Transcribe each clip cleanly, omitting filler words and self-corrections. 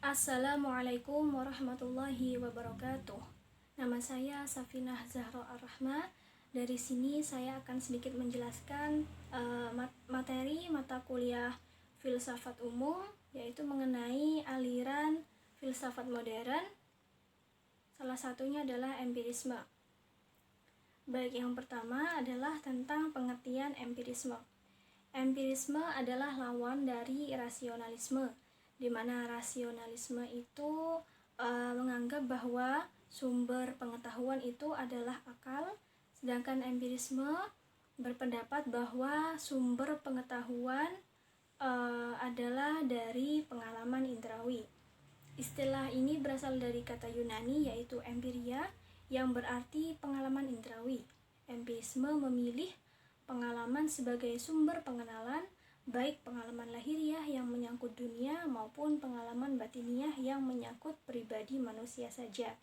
Assalamualaikum warahmatullahi wabarakatuh. Nama saya Safinah Zahra Ar-Rahma. Dari sini saya akan sedikit menjelaskan materi mata kuliah filsafat umum, yaitu mengenai aliran filsafat modern. Salah satunya adalah empirisme. Baik, yang pertama adalah tentang pengertian empirisme. Empirisme adalah lawan dari rasionalisme, di mana rasionalisme itu menganggap bahwa sumber pengetahuan itu adalah akal, sedangkan empirisme berpendapat bahwa sumber pengetahuan adalah dari pengalaman indrawi. Istilah ini berasal dari kata Yunani yaitu empiria, yang berarti pengalaman indrawi. Empirisme memilih pengalaman sebagai sumber pengenalan, baik pengalaman lahiriah yang menyangkut dunia maupun pengalaman batiniah yang menyangkut pribadi manusia saja.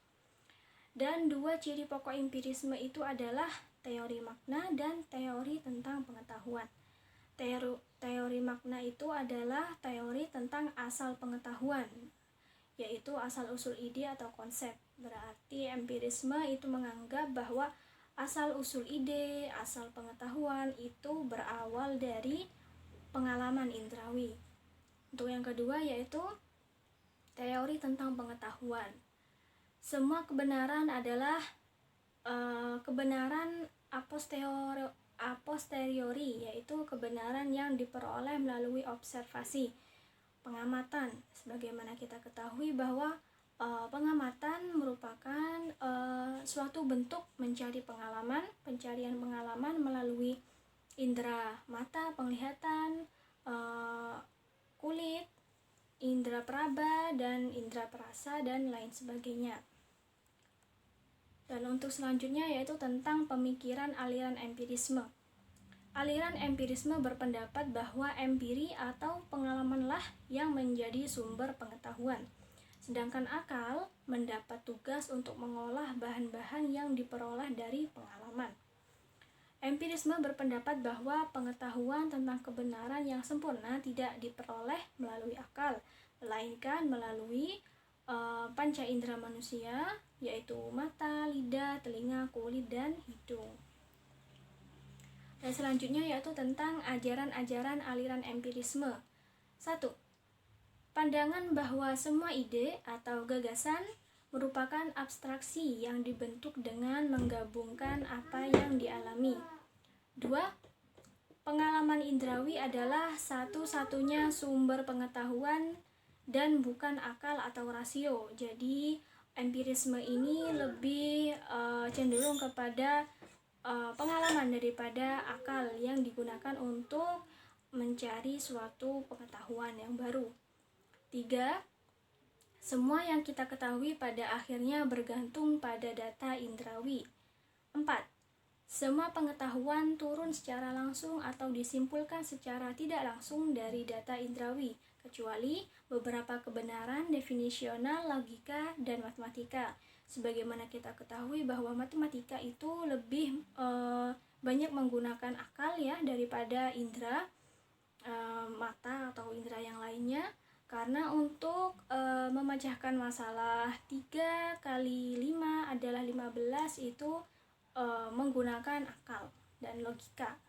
Dan dua ciri pokok empirisme itu adalah teori makna dan teori tentang pengetahuan. Teori makna itu adalah teori tentang asal pengetahuan, yaitu asal-usul ide atau konsep. Berarti empirisme itu menganggap bahwa asal-usul ide, asal pengetahuan itu berawal dari pengalaman indrawi. Untuk yang kedua yaitu teori tentang pengetahuan. Semua kebenaran adalah kebenaran a posteriori, yaitu kebenaran yang diperoleh melalui observasi, pengamatan. Sebagaimana kita ketahui bahwa pengamatan merupakan suatu bentuk pencarian pengalaman melalui indera mata, penglihatan, kulit, indera peraba, dan indera perasa, dan lain sebagainya. Dan untuk selanjutnya yaitu tentang pemikiran aliran empirisme. Aliran empirisme berpendapat bahwa empiri atau pengalamanlah yang menjadi sumber pengetahuan, sedangkan akal mendapat tugas untuk mengolah bahan-bahan yang diperoleh dari pengalaman. Empirisme berpendapat bahwa pengetahuan tentang kebenaran yang sempurna tidak diperoleh melalui akal, melainkan melalui panca indera manusia, yaitu mata, lidah, telinga, kulit, dan hidung. Dan selanjutnya yaitu tentang ajaran-ajaran aliran empirisme. 1. Pandangan bahwa semua ide atau gagasan merupakan abstraksi yang dibentuk dengan menggabungkan apa yang dialami. 2. Pengalaman indrawi adalah satu-satunya sumber pengetahuan dan bukan akal atau rasio. Jadi empirisme ini lebih cenderung kepada pengalaman daripada akal yang digunakan untuk mencari suatu pengetahuan yang baru. 3. Semua yang kita ketahui pada akhirnya bergantung pada data indrawi. 4. Semua pengetahuan turun secara langsung atau disimpulkan secara tidak langsung dari data indrawi, kecuali beberapa kebenaran definisional, logika, dan matematika. Sebagaimana kita ketahui bahwa matematika itu lebih banyak menggunakan akal ya daripada indera mata atau indera yang lainnya, karena untuk memecahkan masalah 3 kali 5 adalah 15 itu menggunakan akal dan logika.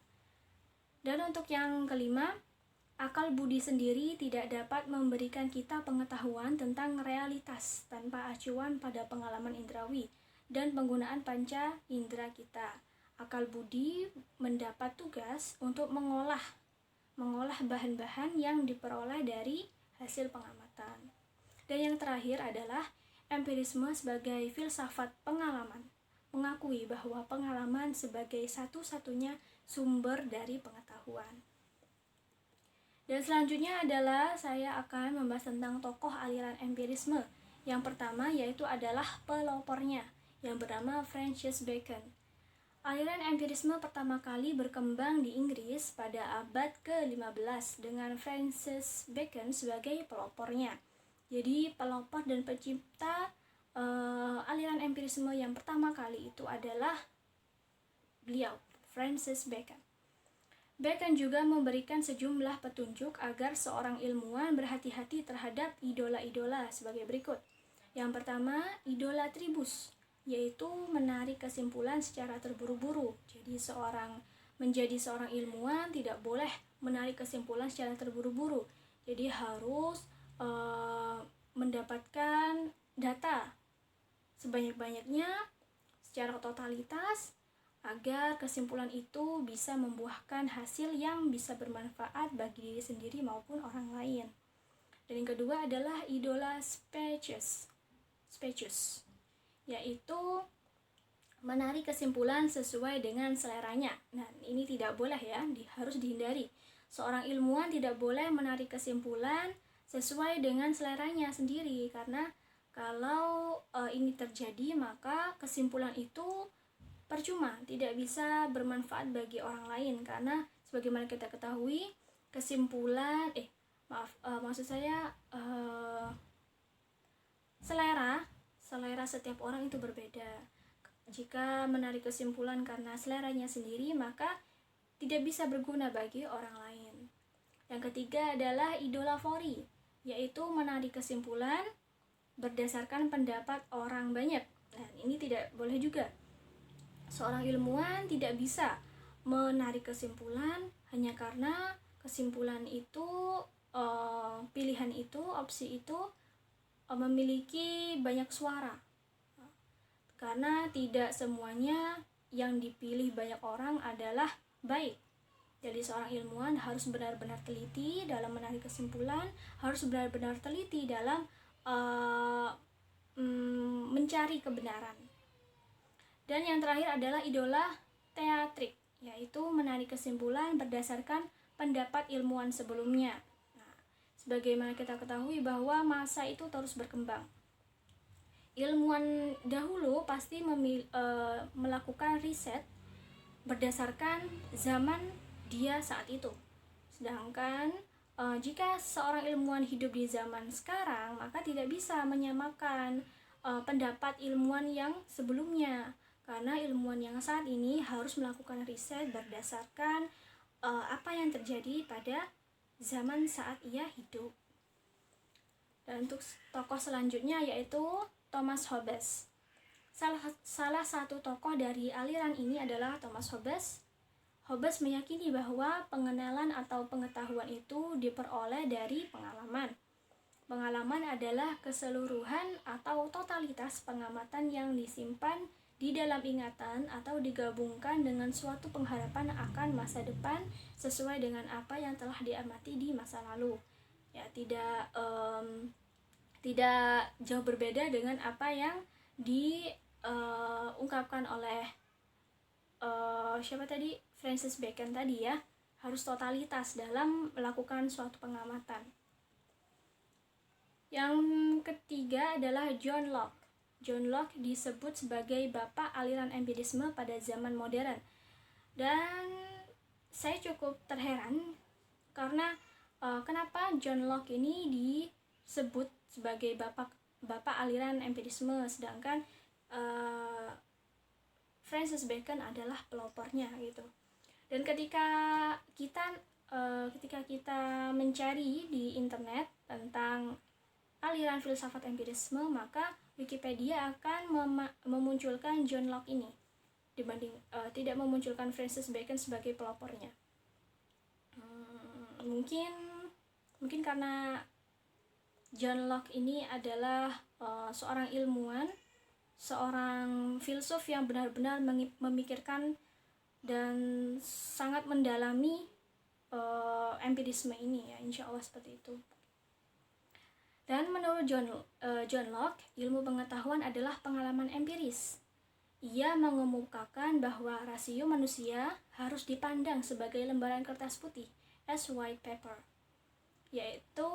Dan untuk yang kelima, akal budi sendiri tidak dapat memberikan kita pengetahuan tentang realitas tanpa acuan pada pengalaman indrawi dan penggunaan panca indera kita. Akal budi mendapat tugas untuk mengolah bahan-bahan yang diperoleh dari hasil pengamatan. Dan yang terakhir adalah empirisme sebagai filsafat pengalaman, mengakui bahwa pengalaman sebagai satu-satunya sumber dari pengetahuan. Dan selanjutnya adalah saya akan membahas tentang tokoh aliran empirisme. Yang pertama yaitu adalah pelopornya yang bernama Francis Bacon. Aliran empirisme pertama kali berkembang di Inggris pada abad ke-15 dengan Francis Bacon sebagai pelopornya. Jadi pelopor dan pencipta aliran empirisme yang pertama kali itu adalah beliau, Francis Bacon. Bacon juga memberikan sejumlah petunjuk agar seorang ilmuwan berhati-hati terhadap idola-idola sebagai berikut. Yang pertama, idolatribus, yaitu menarik kesimpulan secara terburu-buru. Jadi menjadi seorang ilmuwan tidak boleh menarik kesimpulan secara terburu-buru. Jadi harus mendapatkan data sebanyak-banyaknya secara totalitas agar kesimpulan itu bisa membuahkan hasil yang bisa bermanfaat bagi diri sendiri maupun orang lain. Dan yang kedua adalah idola specious, yaitu menarik kesimpulan sesuai dengan seleranya. Nah, ini tidak boleh ya, harus dihindari. Seorang ilmuwan tidak boleh menarik kesimpulan sesuai dengan seleranya sendiri, karena kalau ini terjadi maka kesimpulan itu percuma, tidak bisa bermanfaat bagi orang lain, karena sebagaimana kita ketahui kesimpulan selera setiap orang itu berbeda. Jika menarik kesimpulan karena seleranya sendiri, maka tidak bisa berguna bagi orang lain. Yang ketiga adalah idolafori, yaitu menarik kesimpulan berdasarkan pendapat orang banyak. Nah, ini tidak boleh juga. Seorang ilmuwan tidak bisa menarik kesimpulan hanya karena kesimpulan itu, pilihan itu, opsi itu memiliki banyak suara. Karena tidak semuanya yang dipilih banyak orang adalah baik. Jadi seorang ilmuwan harus benar-benar teliti dalam menarik kesimpulan, harus benar-benar teliti dalam mencari kebenaran. Dan yang terakhir adalah idola teatrik, yaitu menarik kesimpulan berdasarkan pendapat ilmuwan sebelumnya. Nah, sebagaimana kita ketahui bahwa masa itu terus berkembang. Ilmuwan dahulu pasti melakukan riset berdasarkan zaman dia saat itu. Sedangkan jika seorang ilmuwan hidup di zaman sekarang, maka tidak bisa menyamakan pendapat ilmuwan yang sebelumnya, karena ilmuwan yang saat ini harus melakukan riset berdasarkan apa yang terjadi pada zaman saat ia hidup. Dan untuk tokoh selanjutnya yaitu Thomas Hobbes. Salah satu tokoh dari aliran ini adalah Thomas Hobbes. Hobbes meyakini bahwa pengenalan atau pengetahuan itu diperoleh dari pengalaman. Pengalaman adalah keseluruhan atau totalitas pengamatan yang disimpan di dalam ingatan atau digabungkan dengan suatu pengharapan akan masa depan sesuai dengan apa yang telah diamati di masa lalu. Ya, tidak jauh berbeda dengan apa yang diungkapkan oleh Francis Bacon tadi ya, harus totalitas dalam melakukan suatu pengamatan. Yang ketiga adalah John Locke. John Locke disebut sebagai bapak aliran empirisme pada zaman modern. Dan saya cukup terheran karena kenapa John Locke ini disebut sebagai bapak aliran empirisme, sedangkan Francis Bacon adalah pelopornya gitu. Dan ketika kita mencari di internet tentang aliran filsafat empirisme, maka Wikipedia akan memunculkan John Locke ini dibanding tidak memunculkan Francis Bacon sebagai pelopornya. Mungkin karena John Locke ini adalah seorang ilmuwan, seorang filsuf yang benar-benar memikirkan dan sangat mendalami empirisme ini ya, insya Allah seperti itu. Dan menurut John Locke, ilmu pengetahuan adalah pengalaman empiris. Ia mengemukakan bahwa rasio manusia harus dipandang sebagai lembaran kertas putih, as white paper, yaitu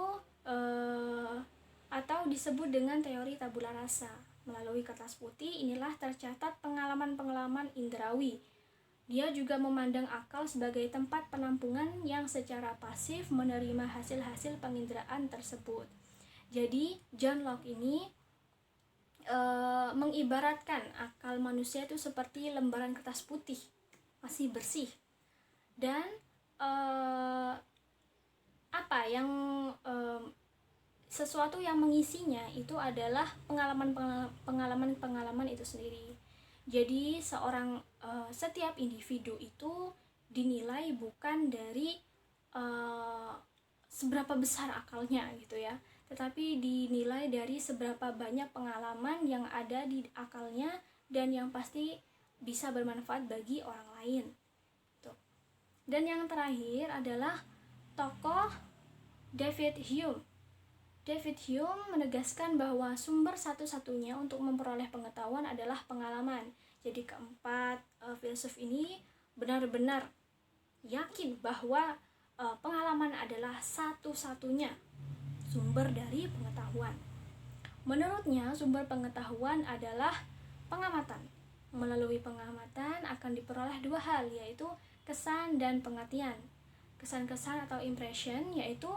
atau disebut dengan teori tabula rasa. Melalui kertas putih inilah tercatat pengalaman-pengalaman indrawi. Dia juga memandang akal sebagai tempat penampungan yang secara pasif menerima hasil-hasil penginderaan tersebut. Jadi John Locke ini mengibaratkan akal manusia itu seperti lembaran kertas putih, masih bersih, dan apa yang sesuatu yang mengisinya itu adalah pengalaman itu sendiri. Jadi setiap individu itu dinilai bukan dari seberapa besar akalnya gitu ya, tetapi dinilai dari seberapa banyak pengalaman yang ada di akalnya dan yang pasti bisa bermanfaat bagi orang lain. Tuh. Dan yang terakhir adalah tokoh David Hume. David Hume menegaskan bahwa sumber satu-satunya untuk memperoleh pengetahuan adalah pengalaman. Jadi keempat filsuf ini benar-benar yakin bahwa pengalaman adalah satu-satunya sumber dari pengetahuan. Menurutnya, sumber pengetahuan adalah pengamatan. Melalui pengamatan akan diperoleh dua hal, yaitu kesan dan pengertian. Kesan-kesan atau impression yaitu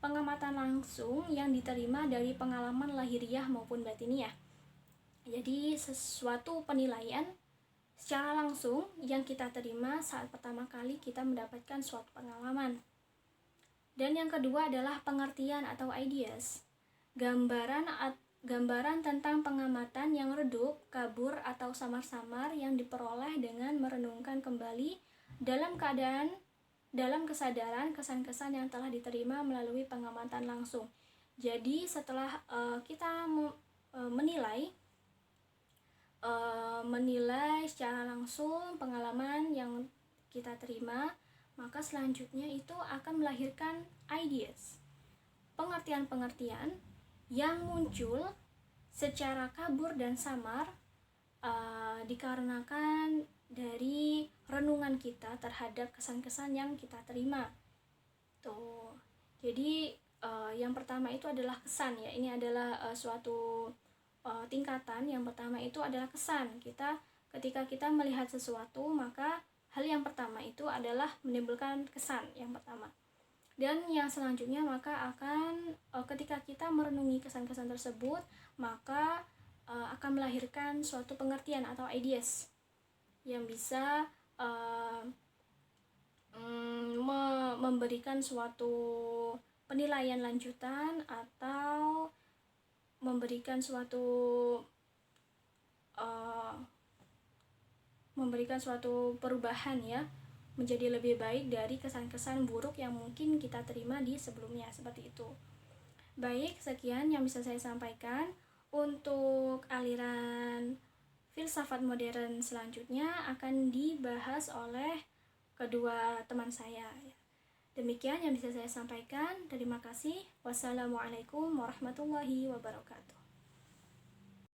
pengamatan langsung yang diterima dari pengalaman lahiriah maupun batiniah. Jadi sesuatu penilaian secara langsung yang kita terima saat pertama kali kita mendapatkan suatu pengalaman. Dan yang kedua adalah pengertian atau ideas. Gambaran tentang pengamatan yang redup, kabur, atau samar-samar yang diperoleh dengan merenungkan kembali dalam kesadaran kesan-kesan yang telah diterima melalui pengamatan langsung. Jadi setelah kita menilai secara langsung pengalaman yang kita terima, maka selanjutnya itu akan melahirkan ideas, pengertian-pengertian yang muncul secara kabur dan samar dikarenakan dari renungan kita terhadap kesan-kesan yang kita terima. Tuh. Jadi yang pertama itu adalah kesan ya. Ini adalah suatu tingkatan. Yang pertama itu adalah kesan. Ketika kita melihat sesuatu, maka hal yang pertama itu adalah menimbulkan kesan yang pertama. Dan yang selanjutnya maka akan ketika kita merenungi kesan-kesan tersebut, maka akan melahirkan suatu pengertian atau ideas yang bisa memberikan suatu penilaian lanjutan atau memberikan suatu perubahan ya, menjadi lebih baik dari kesan-kesan buruk yang mungkin kita terima di sebelumnya, seperti itu. Baik, sekian yang bisa saya sampaikan. Untuk aliran filsafat modern selanjutnya akan dibahas oleh kedua teman saya. Demikian yang bisa saya sampaikan. Terima kasih. Wassalamualaikum warahmatullahi wabarakatuh.